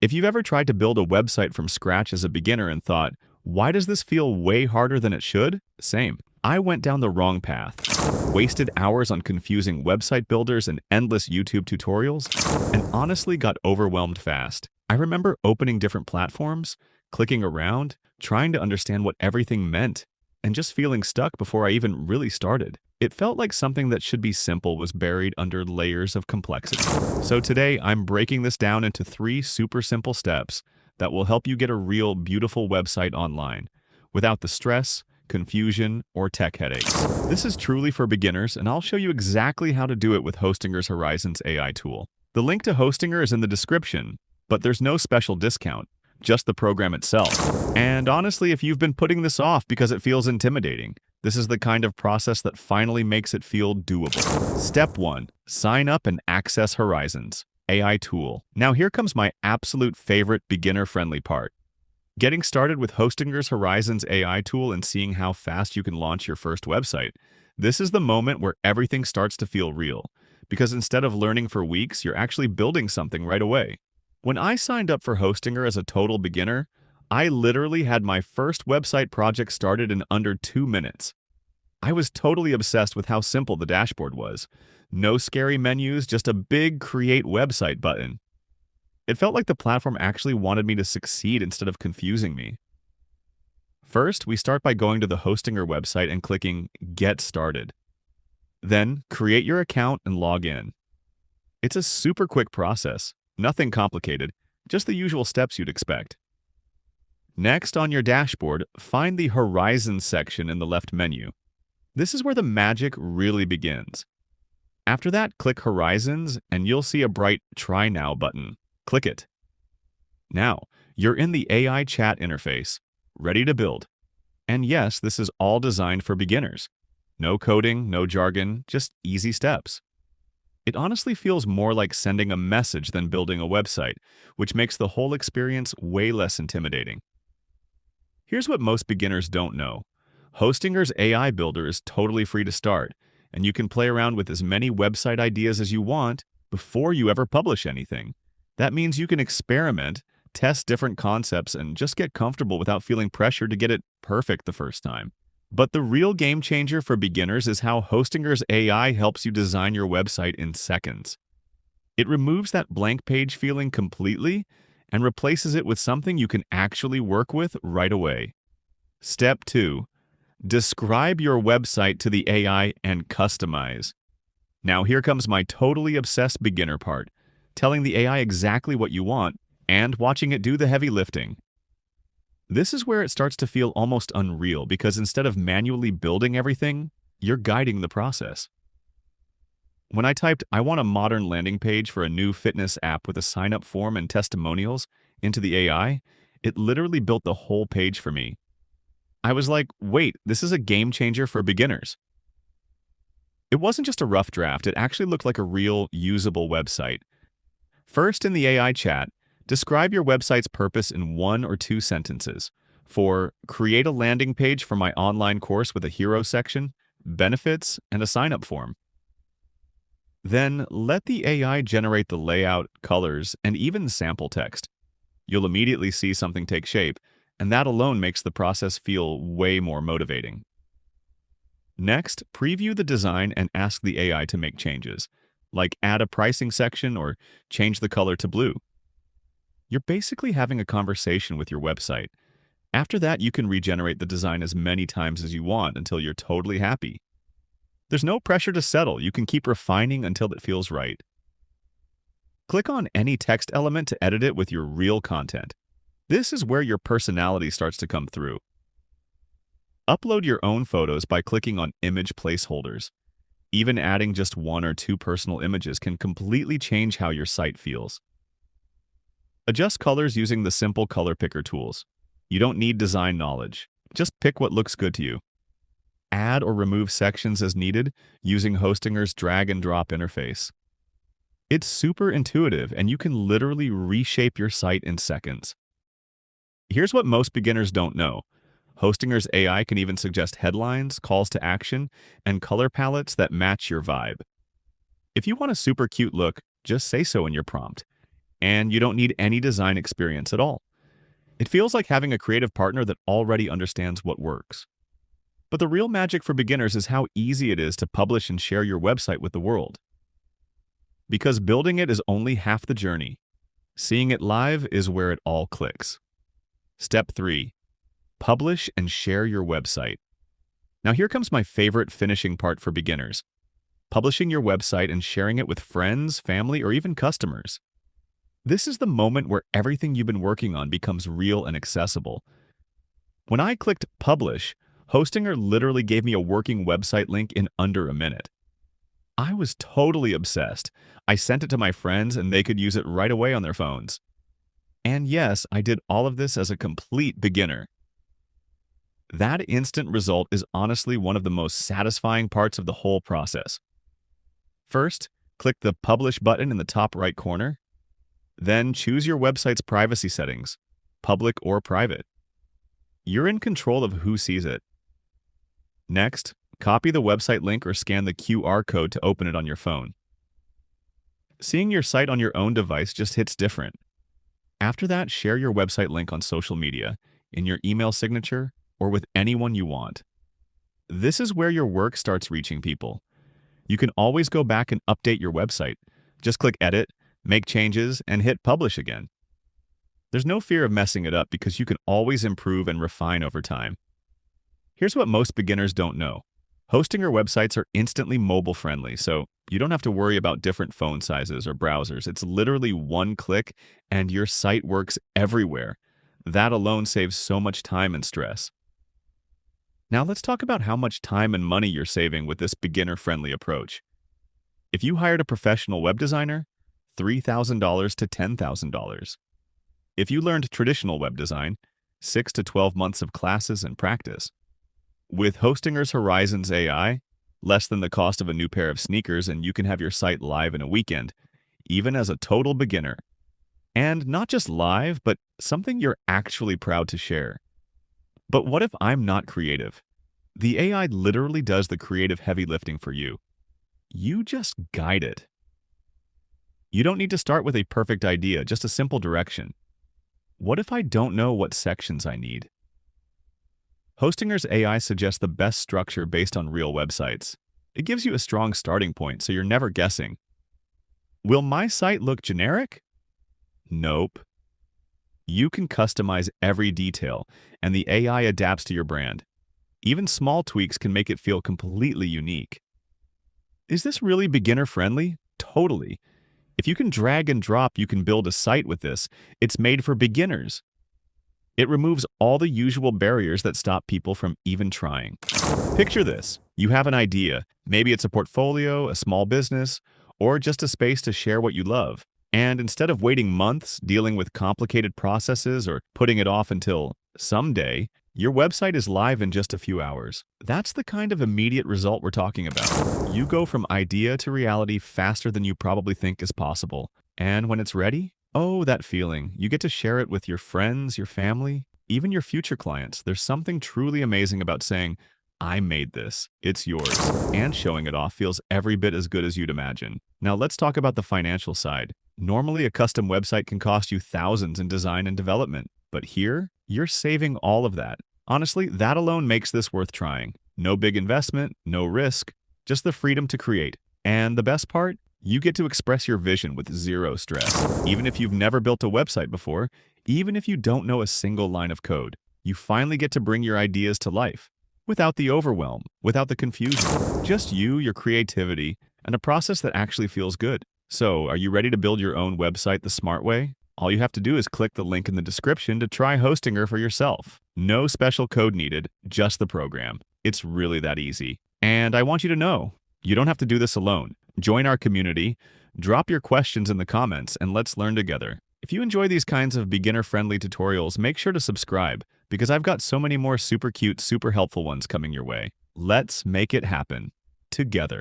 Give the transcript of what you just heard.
If you've ever tried to build a website from scratch as a beginner and thought, why does this feel way harder than it should? Same. I went down the wrong path, wasted hours on confusing website builders and endless YouTube tutorials, and honestly got overwhelmed fast. I remember opening different platforms, clicking around, trying to understand what everything meant, and just feeling stuck before I even really started. It felt like something that should be simple was buried under layers of complexity. So today, I'm breaking this down into 3 super simple steps that will help you get a real, beautiful website online without the stress, confusion, or tech headaches. This is truly for beginners, and I'll show you exactly how to do it with Hostinger's Horizons AI tool. The link to Hostinger is in the description, but there's no special discount, just the program itself. And honestly, if you've been putting this off because it feels intimidating, this is the kind of process that finally makes it feel doable. Step 1. Sign up and access Horizons AI tool. Now here comes my absolute favorite beginner-friendly part. Getting started with Hostinger's Horizons AI tool and seeing how fast you can launch your first website. This is the moment where everything starts to feel real, because instead of learning for weeks, you're actually building something right away. When I signed up for Hostinger as a total beginner, I literally had my first website project started in under 2 minutes. I was totally obsessed with how simple the dashboard was. No scary menus, just a big Create Website button. It felt like the platform actually wanted me to succeed instead of confusing me. First, we start by going to the Hostinger website and clicking Get Started. Then, create your account and log in. It's a super quick process, nothing complicated, just the usual steps you'd expect. Next, on your dashboard, find the Horizons section in the left menu. This is where the magic really begins. After that, click Horizons and you'll see a bright Try Now button. Click it. Now, you're in the AI chat interface, ready to build. And yes, this is all designed for beginners. No coding, no jargon, just easy steps. It honestly feels more like sending a message than building a website, which makes the whole experience way less intimidating. Here's what most beginners don't know. Hostinger's AI Builder is totally free to start, and you can play around with as many website ideas as you want before you ever publish anything. That means you can experiment, test different concepts, and just get comfortable without feeling pressured to get it perfect the first time. But the real game changer for beginners is how Hostinger's AI helps you design your website in seconds. It removes that blank page feeling completely and replaces it with something you can actually work with right away. Step 2. Describe your website to the AI and customize. Now here comes my totally obsessed beginner part, telling the AI exactly what you want and watching it do the heavy lifting. This is where it starts to feel almost unreal because instead of manually building everything, you're guiding the process. When I typed, I want a modern landing page for a new fitness app with a sign-up form and testimonials into the AI, it literally built the whole page for me. I was like, wait, this is a game changer for beginners. It wasn't just a rough draft, it actually looked like a real, usable website. First, in the AI chat, describe your website's purpose in 1 or 2 sentences. For create a landing page for my online course with a hero section, benefits, and a sign-up form. Then let the AI generate the layout, colors, and even sample text. You'll immediately see something take shape, and that alone makes the process feel way more motivating. Next, preview the design and ask the AI to make changes, like add a pricing section or change the color to blue. You're basically having a conversation with your website. After that, you can regenerate the design as many times as you want until you're totally happy. There's no pressure to settle. You can keep refining until it feels right. Click on any text element to edit it with your real content. This is where your personality starts to come through. Upload your own photos by clicking on Image Placeholders. Even adding just 1 or 2 personal images can completely change how your site feels. Adjust colors using the simple color picker tools. You don't need design knowledge. Just pick what looks good to you. Add or remove sections as needed using Hostinger's drag and drop interface. It's super intuitive and you can literally reshape your site in seconds. Here's what most beginners don't know. Hostinger's AI can even suggest headlines, calls to action, and color palettes that match your vibe. If you want a super cute look, just say so in your prompt. and you don't need any design experience at all. It feels like having a creative partner that already understands what works. But the real magic for beginners is how easy it is to publish and share your website with the world. Because building it is only half the journey. Seeing it live is where it all clicks. Step 3. Publish and share your website. Now here comes my favorite finishing part for beginners. Publishing your website and sharing it with friends, family, or even customers. This is the moment where everything you've been working on becomes real and accessible. When I clicked Publish, Hostinger literally gave me a working website link in under a minute. I was totally obsessed. I sent it to my friends and they could use it right away on their phones. And yes, I did all of this as a complete beginner. That instant result is honestly one of the most satisfying parts of the whole process. First, click the Publish button in the top right corner. Then choose your website's privacy settings, public or private. You're in control of who sees it. Next, copy the website link or scan the QR code to open it on your phone. Seeing your site on your own device just hits different. After that, share your website link on social media, in your email signature, or with anyone you want. This is where your work starts reaching people. You can always go back and update your website. Just click Edit, make changes, and hit Publish again. There's no fear of messing it up because you can always improve and refine over time. Here's what most beginners don't know. Hostinger websites are instantly mobile-friendly, so you don't have to worry about different phone sizes or browsers. It's literally one click, and your site works everywhere. That alone saves so much time and stress. Now let's talk about how much time and money you're saving with this beginner-friendly approach. If you hired a professional web designer, $3,000 to $10,000. If you learned traditional web design, 6 to 12 months of classes and practice. With Hostinger's Horizons AI, less than the cost of a new pair of sneakers, and you can have your site live in a weekend, even as a total beginner. And not just live, but something you're actually proud to share. But what if I'm not creative? The AI literally does the creative heavy lifting for you. You just guide it. You don't need to start with a perfect idea, just a simple direction. What if I don't know what sections I need? Hostinger's AI suggests the best structure based on real websites. It gives you a strong starting point, so you're never guessing. Will my site look generic? Nope. You can customize every detail, and the AI adapts to your brand. Even small tweaks can make it feel completely unique. Is this really beginner-friendly? Totally. If you can drag and drop, you can build a site with this. It's made for beginners. It removes all the usual barriers that stop people from even trying. Picture this. You have an idea. Maybe it's a portfolio, a small business, or just a space to share what you love. And instead of waiting months, dealing with complicated processes, or putting it off until someday, your website is live in just a few hours. That's the kind of immediate result we're talking about. You go from idea to reality faster than you probably think is possible. And when it's ready, oh, that feeling. You get to share it with your friends, your family, even your future clients. There's something truly amazing about saying, I made this, it's yours. And showing it off feels every bit as good as you'd imagine. Now let's talk about the financial side. Normally, a custom website can cost you thousands in design and development. But here, you're saving all of that. Honestly, that alone makes this worth trying. No big investment, no risk, just the freedom to create. And the best part? You get to express your vision with zero stress. Even if you've never built a website before, even if you don't know a single line of code, you finally get to bring your ideas to life. Without the overwhelm, without the confusion. Just you, your creativity, and a process that actually feels good. So, are you ready to build your own website the smart way? All you have to do is click the link in the description to try Hostinger for yourself. No special code needed, just the program. It's really that easy. And I want you to know, you don't have to do this alone. Join our community, drop your questions in the comments, and let's learn together. If you enjoy these kinds of beginner-friendly tutorials, make sure to subscribe, because I've got so many more super cute, super helpful ones coming your way. Let's make it happen together.